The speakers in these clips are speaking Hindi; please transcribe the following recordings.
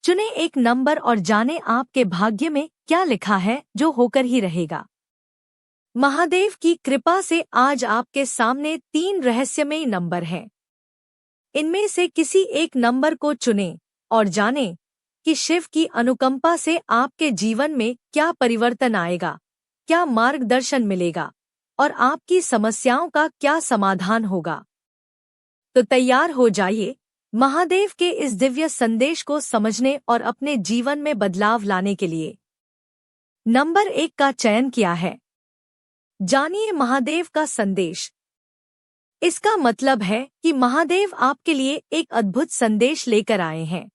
चुने एक नंबर और जाने आपके भाग्य में क्या लिखा है, जो होकर ही रहेगा। महादेव की कृपा से आज आपके सामने 3 रहस्यमयी नंबर हैं। इनमें से किसी एक नंबर को चुनें और जानें कि शिव की अनुकंपा से आपके जीवन में क्या परिवर्तन आएगा, क्या मार्गदर्शन मिलेगा और आपकी समस्याओं का क्या समाधान होगा। तो तैयार हो जाइए महादेव के इस दिव्य संदेश को समझने और अपने जीवन में बदलाव लाने के लिए। नंबर 1 का चयन किया है। जानिए महादेव का संदेश। इसका मतलब है कि महादेव आपके लिए एक अद्भुत संदेश लेकर आए हैं।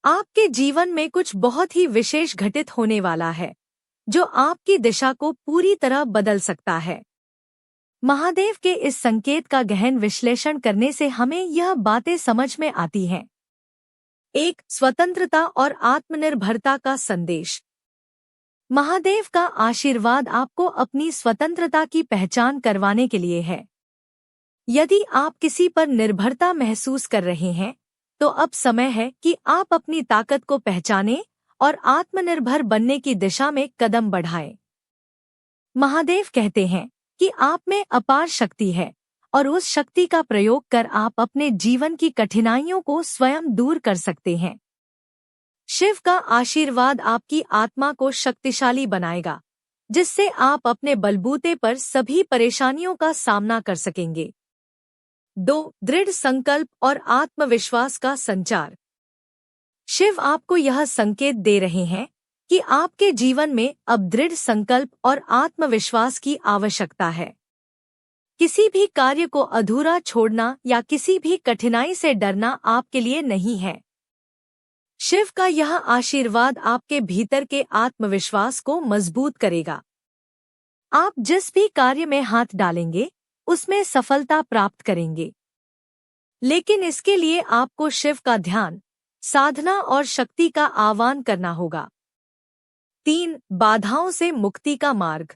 आपके जीवन में कुछ बहुत ही विशेष घटित होने वाला है, जो आपकी दिशा को पूरी तरह बदल सकता है। महादेव के इस संकेत का गहन विश्लेषण करने से हमें यह बातें समझ में आती हैं। 1. स्वतंत्रता और आत्मनिर्भरता का संदेश। महादेव का आशीर्वाद आपको अपनी स्वतंत्रता की पहचान करवाने के लिए है। यदि आप किसी पर निर्भरता महसूस कर रहे हैं, तो अब समय है कि आप अपनी ताकत को पहचानें और आत्मनिर्भर बनने की दिशा में कदम बढ़ाएं। महादेव कहते हैं कि आप में अपार शक्ति है और उस शक्ति का प्रयोग कर आप अपने जीवन की कठिनाइयों को स्वयं दूर कर सकते हैं। शिव का आशीर्वाद आपकी आत्मा को शक्तिशाली बनाएगा, जिससे आप अपने बलबूते पर सभी परेशानियों का सामना कर सकेंगे। 2. दृढ़ संकल्प और आत्मविश्वास का संचार। शिव आपको यह संकेत दे रहे हैं कि आपके जीवन में अब दृढ़ संकल्प और आत्मविश्वास की आवश्यकता है। किसी भी कार्य को अधूरा छोड़ना या किसी भी कठिनाई से डरना आपके लिए नहीं है। शिव का यह आशीर्वाद आपके भीतर के आत्मविश्वास को मजबूत करेगा। आप जिस भी कार्य में हाथ डालेंगे, उसमें सफलता प्राप्त करेंगे। लेकिन इसके लिए आपको शिव का ध्यान, साधना और शक्ति का आह्वान करना होगा। 3. बाधाओं से मुक्ति का मार्ग।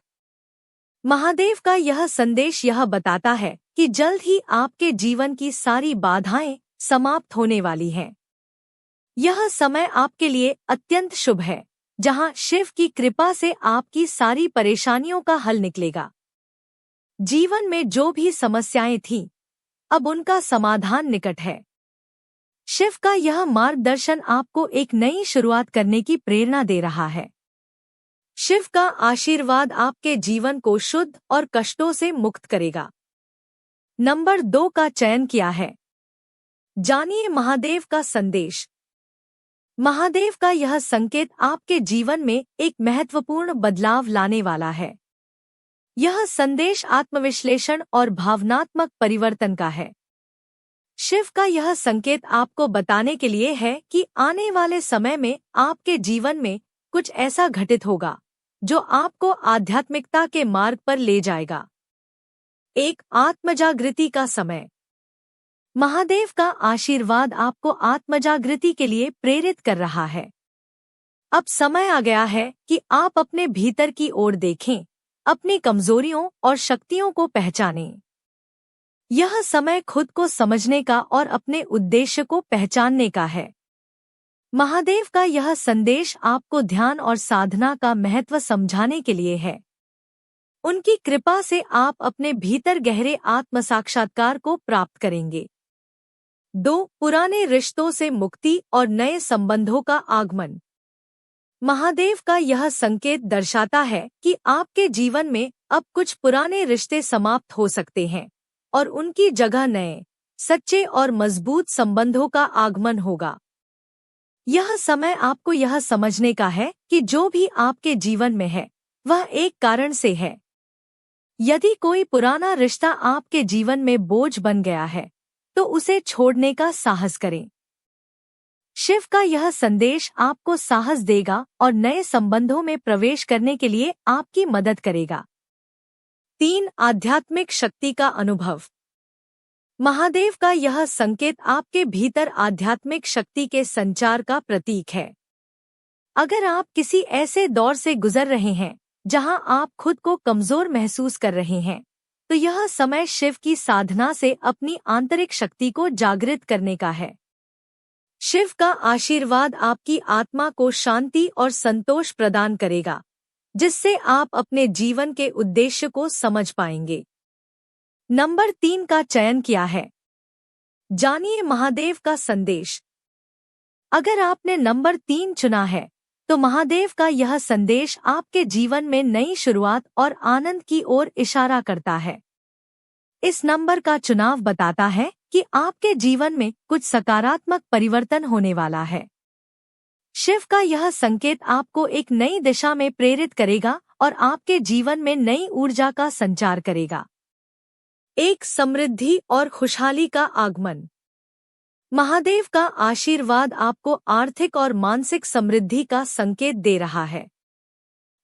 महादेव का यह संदेश यह बताता है कि जल्द ही आपके जीवन की सारी बाधाएं समाप्त होने वाली हैं। यह समय आपके लिए अत्यंत शुभ है, जहां शिव की कृपा से आपकी सारी परेशानियों का हल निकलेगा। जीवन में जो भी समस्याएं थीं, अब उनका समाधान निकट है। शिव का यह मार्गदर्शन आपको एक नई शुरुआत करने की प्रेरणा दे रहा है। शिव का आशीर्वाद आपके जीवन को शुद्ध और कष्टों से मुक्त करेगा। नंबर 2 का चयन किया है। जानिए महादेव का संदेश। महादेव का यह संकेत आपके जीवन में एक महत्वपूर्ण बदलाव लाने वाला है। यह संदेश आत्मविश्लेषण और भावनात्मक परिवर्तन का है। शिव का यह संकेत आपको बताने के लिए है कि आने वाले समय में आपके जीवन में कुछ ऐसा घटित होगा जो आपको आध्यात्मिकता के मार्ग पर ले जाएगा। 1. आत्मजागृति का समय। महादेव का आशीर्वाद आपको आत्मजागृति के लिए प्रेरित कर रहा है। अब समय आ गया है कि आप अपने भीतर की ओर देखें, अपनी कमजोरियों और शक्तियों को पहचानें। यह समय खुद को समझने का और अपने उद्देश्य को पहचानने का है। महादेव का यह संदेश आपको ध्यान और साधना का महत्व समझाने के लिए है। उनकी कृपा से आप अपने भीतर गहरे आत्म साक्षात्कार को प्राप्त करेंगे। 2. पुराने रिश्तों से मुक्ति और नए संबंधों का आगमन। महादेव का यह संकेत दर्शाता है कि आपके जीवन में अब कुछ पुराने रिश्ते समाप्त हो सकते हैं और उनकी जगह नए, सच्चे और मजबूत संबंधों का आगमन होगा। यह समय आपको यह समझने का है कि जो भी आपके जीवन में है, वह एक कारण से है। यदि कोई पुराना रिश्ता आपके जीवन में बोझ बन गया है, तो उसे छोड़ने का साहस करें। शिव का यह संदेश आपको साहस देगा और नए संबंधों में प्रवेश करने के लिए आपकी मदद करेगा। 3. आध्यात्मिक शक्ति का अनुभव। महादेव का यह संकेत आपके भीतर आध्यात्मिक शक्ति के संचार का प्रतीक है। अगर आप किसी ऐसे दौर से गुजर रहे हैं जहां आप खुद को कमजोर महसूस कर रहे हैं, तो यह समय शिव की साधना से अपनी आंतरिक शक्ति को जागृत करने का है। शिव का आशीर्वाद आपकी आत्मा को शांति और संतोष प्रदान करेगा, जिससे आप अपने जीवन के उद्देश्य को समझ पाएंगे। नंबर 3 का चयन किया है। जानिए महादेव का संदेश। अगर आपने नंबर 3 चुना है, तो महादेव का यह संदेश आपके जीवन में नई शुरुआत और आनंद की ओर इशारा करता है। इस नंबर का चुनाव बताता है कि आपके जीवन में कुछ सकारात्मक परिवर्तन होने वाला है। शिव का यह संकेत आपको एक नई दिशा में प्रेरित करेगा और आपके जीवन में नई ऊर्जा का संचार करेगा। एक समृद्धि और खुशहाली का आगमन। महादेव का आशीर्वाद आपको आर्थिक और मानसिक समृद्धि का संकेत दे रहा है।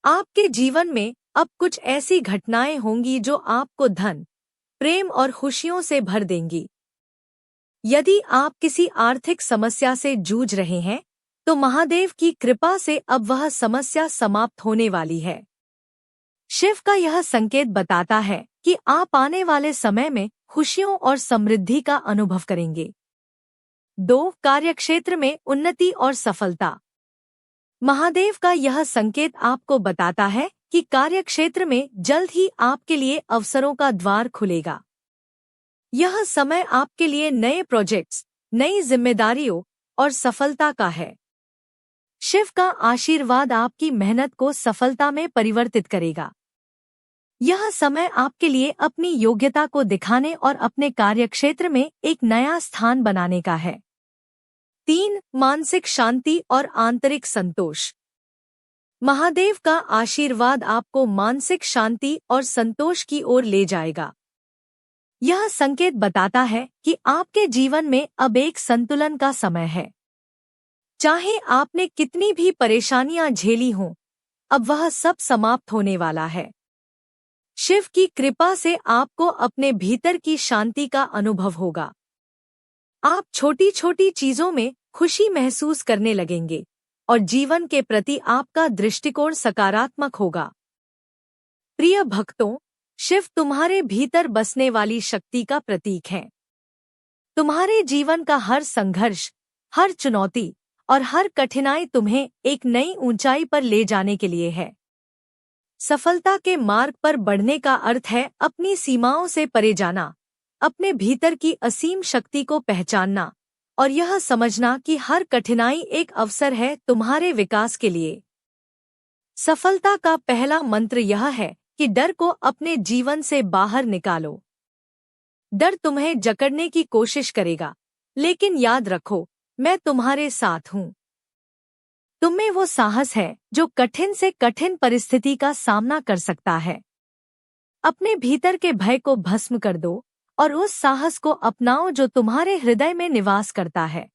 आपके जीवन में अब कुछ ऐसी घटनाएं होंगी जो आपको धन, प्रेम और खुशियों से भर देंगी। यदि आप किसी आर्थिक समस्या से जूझ रहे हैं, तो महादेव की कृपा से अब वह समस्या समाप्त होने वाली है। शिव का यह संकेत बताता है कि आप आने वाले समय में खुशियों और समृद्धि का अनुभव करेंगे। 2. कार्यक्षेत्र में उन्नति और सफलता। महादेव का यह संकेत आपको बताता है कि कार्यक्षेत्र में जल्द ही आपके लिए अवसरों का द्वार खुलेगा। यह समय आपके लिए नए प्रोजेक्ट्स, नई जिम्मेदारियों और सफलता का है। शिव का आशीर्वाद आपकी मेहनत को सफलता में परिवर्तित करेगा। यह समय आपके लिए अपनी योग्यता को दिखाने और अपने कार्यक्षेत्र में एक नया स्थान बनाने का है। 3. मानसिक शांति और आंतरिक संतोष। महादेव का आशीर्वाद आपको मानसिक शांति और संतोष की ओर ले जाएगा। यह संकेत बताता है कि आपके जीवन में अब एक संतुलन का समय है। चाहे आपने कितनी भी परेशानियां झेली हों, अब वह सब समाप्त होने वाला है। शिव की कृपा से आपको अपने भीतर की शांति का अनुभव होगा। आप छोटी छोटी चीजों में खुशी महसूस करने लगेंगे और जीवन के प्रति आपका दृष्टिकोण सकारात्मक होगा। प्रिय भक्तों, शिव तुम्हारे भीतर बसने वाली शक्ति का प्रतीक है। तुम्हारे जीवन का हर संघर्ष, हर चुनौती और हर कठिनाई तुम्हें एक नई ऊंचाई पर ले जाने के लिए है। सफलता के मार्ग पर बढ़ने का अर्थ है अपनी सीमाओं से परे जाना, अपने भीतर की असीम शक्ति को पहचानना और यह समझना कि हर कठिनाई एक अवसर है तुम्हारे विकास के लिए। सफलता का पहला मंत्र यह है कि डर को अपने जीवन से बाहर निकालो। डर तुम्हें जकड़ने की कोशिश करेगा, लेकिन याद रखो, मैं तुम्हारे साथ हूँ। तुममें वो साहस है जो कठिन से कठिन परिस्थिति का सामना कर सकता है। अपने भीतर के भय को भस्म कर दो और उस साहस को अपनाओ जो तुम्हारे हृदय में निवास करता है।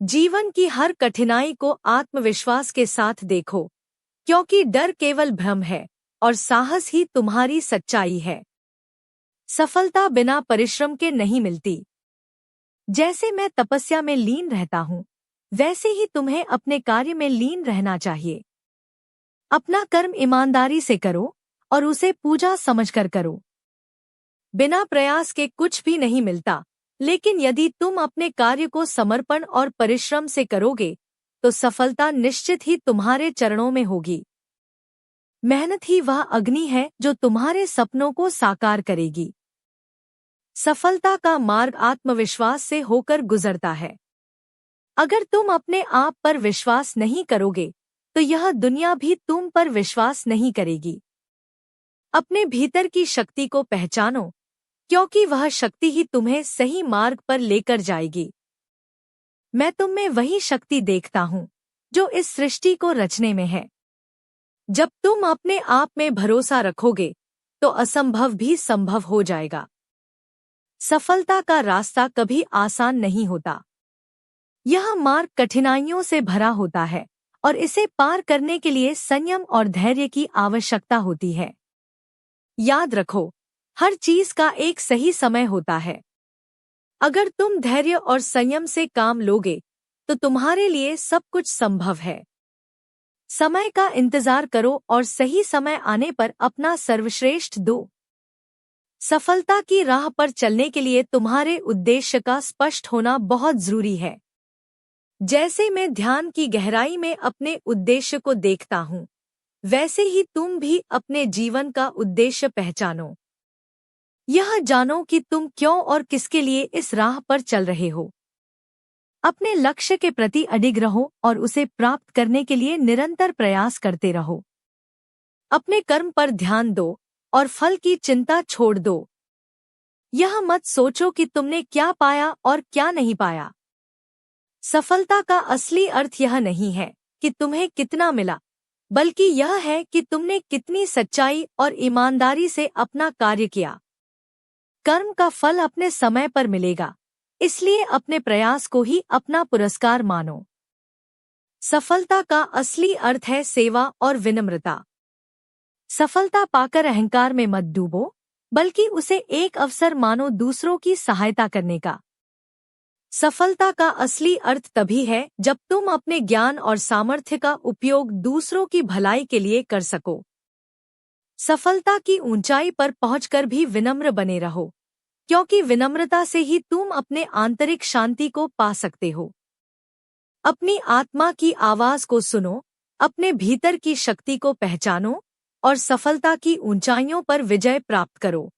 जीवन की हर कठिनाई को आत्मविश्वास के साथ देखो, क्योंकि डर केवल भ्रम है और साहस ही तुम्हारी सच्चाई है। सफलता बिना परिश्रम के नहीं मिलती। जैसे मैं तपस्या में लीन रहता हूँ, वैसे ही तुम्हें अपने कार्य में लीन रहना चाहिए। अपना कर्म ईमानदारी से करो और उसे पूजा समझकर करो। बिना प्रयास के कुछ भी नहीं मिलता, लेकिन यदि तुम अपने कार्य को समर्पण और परिश्रम से करोगे, तो सफलता निश्चित ही तुम्हारे चरणों में होगी। मेहनत ही वह अग्नि है जो तुम्हारे सपनों को साकार करेगी। सफलता का मार्ग आत्मविश्वास से होकर गुजरता है। अगर तुम अपने आप पर विश्वास नहीं करोगे, तो यह दुनिया भी तुम पर विश्वास नहीं करेगी। अपने भीतर की शक्ति को पहचानो, क्योंकि वह शक्ति ही तुम्हें सही मार्ग पर लेकर जाएगी। मैं तुम में वही शक्ति देखता हूँ जो इस सृष्टि को रचने में है। जब तुम अपने आप में भरोसा रखोगे, तो असंभव भी संभव हो जाएगा। सफलता का रास्ता कभी आसान नहीं होता। यह मार्ग कठिनाइयों से भरा होता है और इसे पार करने के लिए संयम और धैर्य की आवश्यकता होती है। याद रखो, हर चीज का एक सही समय होता है। अगर तुम धैर्य और संयम से काम लोगे, तो तुम्हारे लिए सब कुछ संभव है। समय का इंतजार करो और सही समय आने पर अपना सर्वश्रेष्ठ दो। सफलता की राह पर चलने के लिए तुम्हारे उद्देश्य का स्पष्ट होना बहुत जरूरी है। जैसे मैं ध्यान की गहराई में अपने उद्देश्य को देखता हूँ, वैसे ही तुम भी अपने जीवन का उद्देश्य पहचानो। यह जानो कि तुम क्यों और किसके लिए इस राह पर चल रहे हो। अपने लक्ष्य के प्रति अडिग रहो और उसे प्राप्त करने के लिए निरंतर प्रयास करते रहो। अपने कर्म पर ध्यान दो और फल की चिंता छोड़ दो। यह मत सोचो कि तुमने क्या पाया और क्या नहीं पाया। सफलता का असली अर्थ यह नहीं है कि तुम्हें कितना मिला, बल्कि यह है कि तुमने कितनी सच्चाई और ईमानदारी से अपना कार्य किया। कर्म का फल अपने समय पर मिलेगा, इसलिए अपने प्रयास को ही अपना पुरस्कार मानो। सफलता का असली अर्थ है सेवा और विनम्रता। सफलता पाकर अहंकार में मत डूबो, बल्कि उसे एक अवसर मानो दूसरों की सहायता करने का। सफलता का असली अर्थ तभी है जब तुम अपने ज्ञान और सामर्थ्य का उपयोग दूसरों की भलाई के लिए कर सको। सफलता की ऊंचाई पर पहुंचकर भी विनम्र बने रहो, क्योंकि विनम्रता से ही तुम अपने आंतरिक शांति को पा सकते हो। अपनी आत्मा की आवाज को सुनो, अपने भीतर की शक्ति को पहचानो और सफलता की ऊंचाइयों पर विजय प्राप्त करो।